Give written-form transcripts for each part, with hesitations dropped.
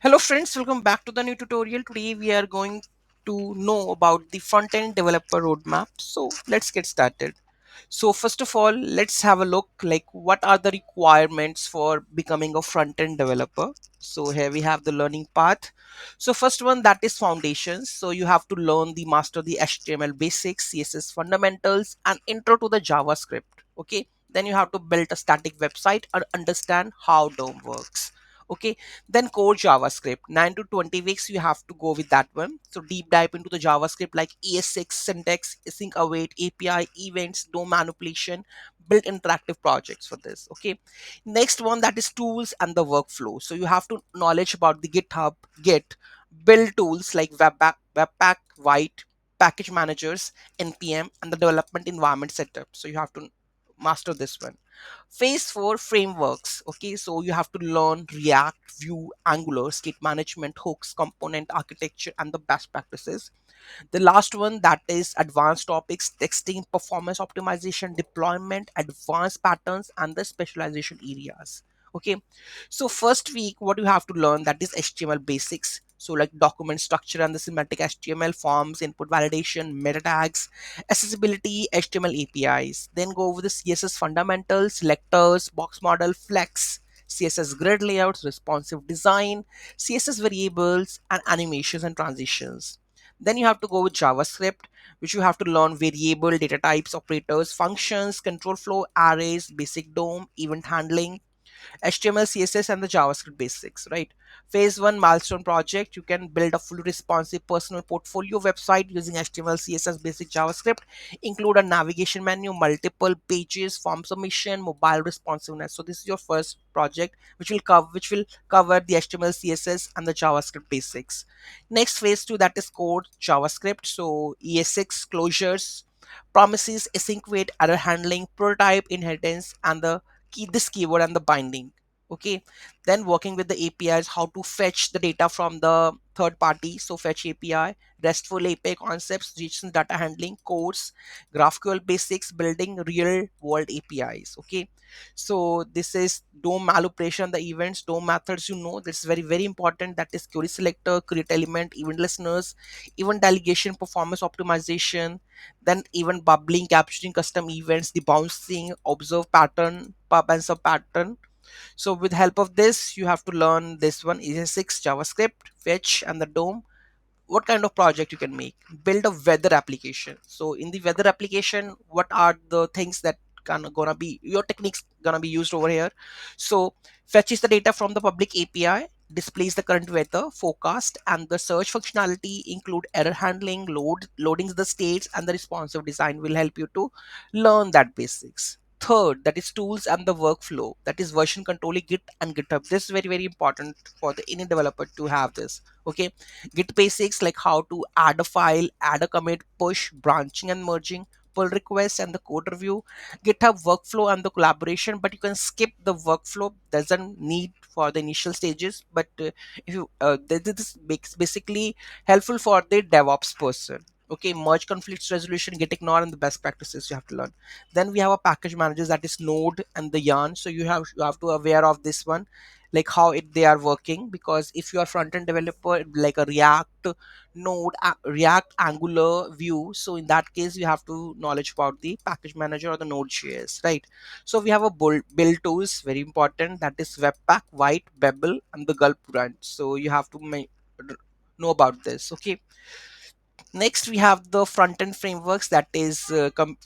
Hello friends, welcome back to the new tutorial. Today we are going to know about the front-end developer roadmap. So let's get started. So first of all, let's have a look like what are the requirements for becoming a front-end developer. So here we have the learning path. So first one, that is foundations. So you have to learn the master the HTML basics, CSS fundamentals and intro to the JavaScript. Okay. Then you have to build a static website and understand how DOM works. Okay, then core JavaScript, 9 to 20 weeks you have to go with that one. So deep dive into the JavaScript like ES6 syntax, async await, API events, DOM manipulation, build interactive projects for this. Okay, next one, that is tools and the workflow. So you have to knowledge about the GitHub, Git, build tools like Webpack, White, package managers, npm, and the development environment setup. So you have to master this one. Phase 4, frameworks. Okay, so you have to learn React, Vue, Angular, state management, hooks, component architecture, and the best practices. The last one, that is advanced topics, texting, performance optimization, deployment, advanced patterns, and the specialization areas. Okay, so first week, what you have to learn, that is HTML basics. So like document structure and the semantic HTML forms, input validation, meta tags, accessibility, HTML APIs. Then go over the CSS fundamentals, selectors, box model, flex, CSS grid layouts, responsive design, CSS variables, and animations and transitions. Then you have to go with JavaScript, which you have to learn variable, data types, operators, functions, control flow, arrays, basic DOM, event handling, HTML, CSS, and the JavaScript basics, right? Phase 1 milestone project, you can build a fully responsive personal portfolio website using HTML, CSS, basic JavaScript, include a navigation menu, multiple pages, form submission, mobile responsiveness. So this is your first project, which will cover the HTML, CSS, and the JavaScript basics. Next, phase 2, that is code JavaScript. So ES6 closures, promises, async wait, error handling, prototype inheritance, and the this keyword and the binding. Okay, then working with the APIs, how to fetch the data from the third party. So fetch API, RESTful API concepts, JSON data handling, codes, GraphQL basics, building real world APIs. Okay, so this is DOM manipulation, the events, DOM methods. This is very very important. That is query selector, create element, event listeners, event delegation, performance optimization, then even bubbling, capturing custom events, the bouncing, observe pattern, pub and sub pattern. So with help of this, you have to learn this one, ES6 JavaScript, fetch, and the DOM. What kind of project you can make? Build a weather application. So in the weather application, what are the things that gonna be your techniques gonna be used over here? So fetches the data from the public API, displays the current weather forecast, and the search functionality include error handling, loading the states, and the responsive design will help you to learn that basics. Third, that is tools and the workflow, that is version controlling, Git and GitHub. This is very very important for the any developer to have this. Okay, Git basics like how to add a file, add a commit, push, branching and merging, pull requests, and the code review. GitHub workflow and the collaboration, but you can skip the workflow, doesn't need for the initial stages. But if you this makes basically helpful for the DevOps person. Okay, merge conflicts resolution, Git ignore, and the best practices you have to learn. Then we have a package managers, that is Node and the Yarn. So you have to aware of this one, like how they are working, because if you are front end developer like a React, React, Angular, Vue, so in that case you have to knowledge about the package manager or the Node.js, right? So we have a build tools, very important, that is Webpack, White, Babel, and the Gulp brand. So you have to know about this. Okay, next we have the front end frameworks, that is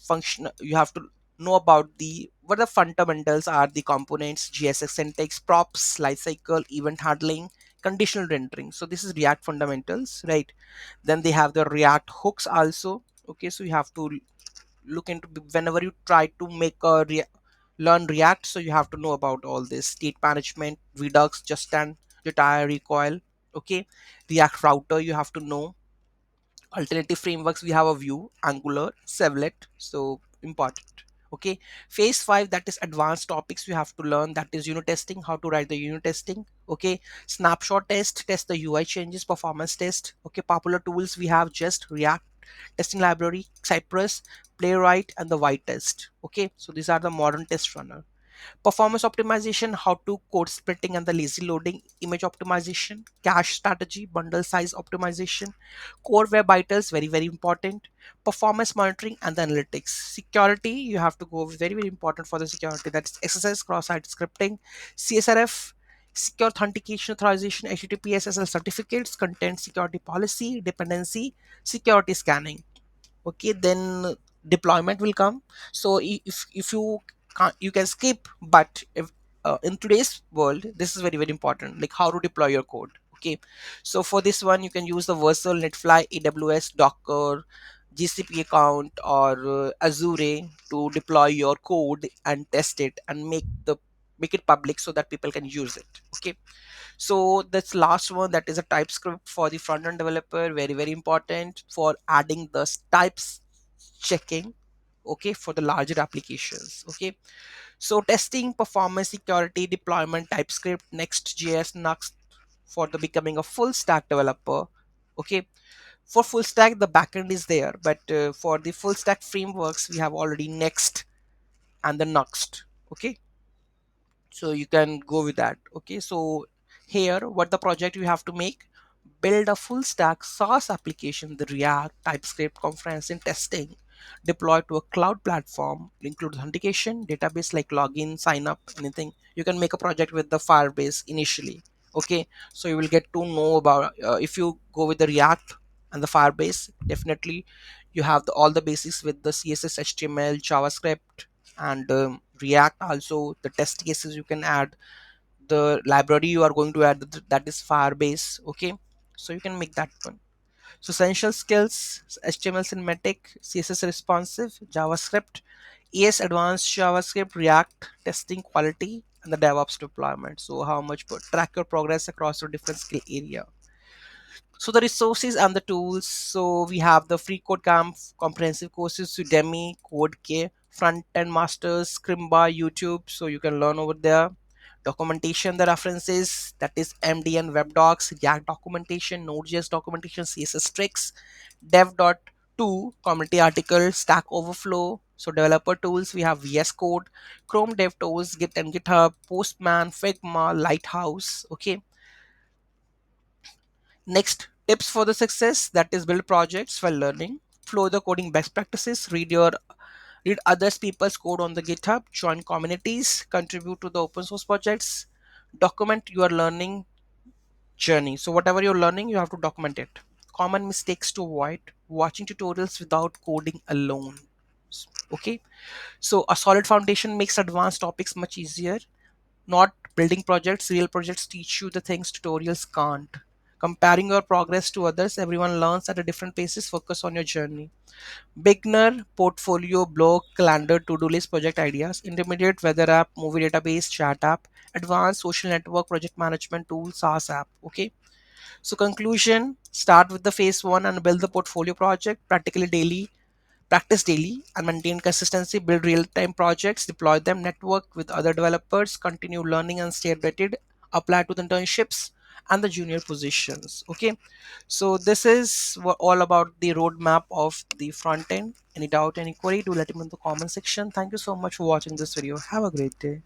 function. You have to know about the what the fundamentals are, the components, GSX syntax, props, lifecycle, event handling, conditional rendering. So this is React fundamentals, right? Then they have the React hooks also. Okay, so you have to look into whenever you try to make a learn React, so you have to know about all this state management, Redux, just and retire, recoil. Okay, React router you have to know. Alternative frameworks, we have a Vue, Angular, Servlet. So important. Okay, phase 5, that is advanced topics you have to learn, that is unit testing, how to write the unit testing. Okay, snapshot test the UI changes, performance test. Okay, popular tools, we have just React testing library, Cypress, Playwright, and the White test. Okay, so these are the modern test runner. Performance optimization, how to code splitting and the lazy loading, image optimization, cache strategy, bundle size optimization, core web vitals, very, very important, performance monitoring and the analytics. Security, you have to go very, very important for the security. That's XSS, cross-site scripting, CSRF, secure authentication authorization, HTTP SSL certificates, content security policy, dependency, security scanning. Okay, then deployment will come. So if you can't, you can skip, but if in today's world this is very, very important, like how to deploy your code. Okay, so for this one you can use the virtual netfly, aws, docker, gcp account, or azure to deploy your code and test it and make it public so that people can use it. Okay, so that's last one, that is a TypeScript for the front end developer, very, very important for adding the types checking. Okay, for the larger applications. Okay, so testing, performance, security, deployment, TypeScript, Next.js, Next for the becoming a full stack developer. Okay, for full stack the backend is there, but for the full stack frameworks we have already Next and the Next. Okay, so you can go with that. Okay, so here what the project you have to make, build a full stack SaaS application, the React, TypeScript, conference and testing, deploy to a cloud platform, include authentication, database like login, sign up, anything. You can make a project with the Firebase initially. Okay, so you will get to know about if you go with the React and the Firebase, definitely you have all the basics with the CSS, HTML, JavaScript, and React. Also the test cases you can add, the library you are going to add, that is Firebase. Okay, so you can make that one. So essential skills: HTML cinematic, CSS responsive, JavaScript, ES advanced JavaScript, React, testing quality, and the DevOps deployment. So how much track your progress across your different skill area. So the resources and the tools. So we have the free code camp, comprehensive courses, Udemy, Code front end masters, Scrimba, YouTube. So you can learn over there. Documentation, the references, that is MDN web docs, React documentation, Node.js documentation, CSS tricks, dev.to community article, Stack Overflow. So developer tools, we have VS Code, Chrome Dev Tools, Git and GitHub, Postman, Figma, Lighthouse. Okay, next, tips for the success, that is build projects while learning, flow the coding best practices, read others people's code on the GitHub, join communities, contribute to the open source projects, document your learning journey. So whatever you're learning, you have to document it. Common mistakes to avoid: watching tutorials without coding alone. Okay, so a solid foundation makes advanced topics much easier. Not building projects, real projects teach you the things tutorials can't. Comparing your progress to others, everyone learns at a different paces, focus on your journey. Beginner, portfolio, blog, calendar, to-do list, project ideas. Intermediate, weather app, movie database, chat app. Advanced, social network, project management tool, SaaS app. Okay. So conclusion, start with the phase one and build the portfolio project practically daily. Practice daily and maintain consistency, build real-time projects, deploy them, network with other developers, continue learning and stay updated, apply to the internships and the junior positions. Okay, so this is all about the roadmap of the front end. Any doubt, any query, do let me know in the comment section. Thank you so much for watching this video. Have a great day.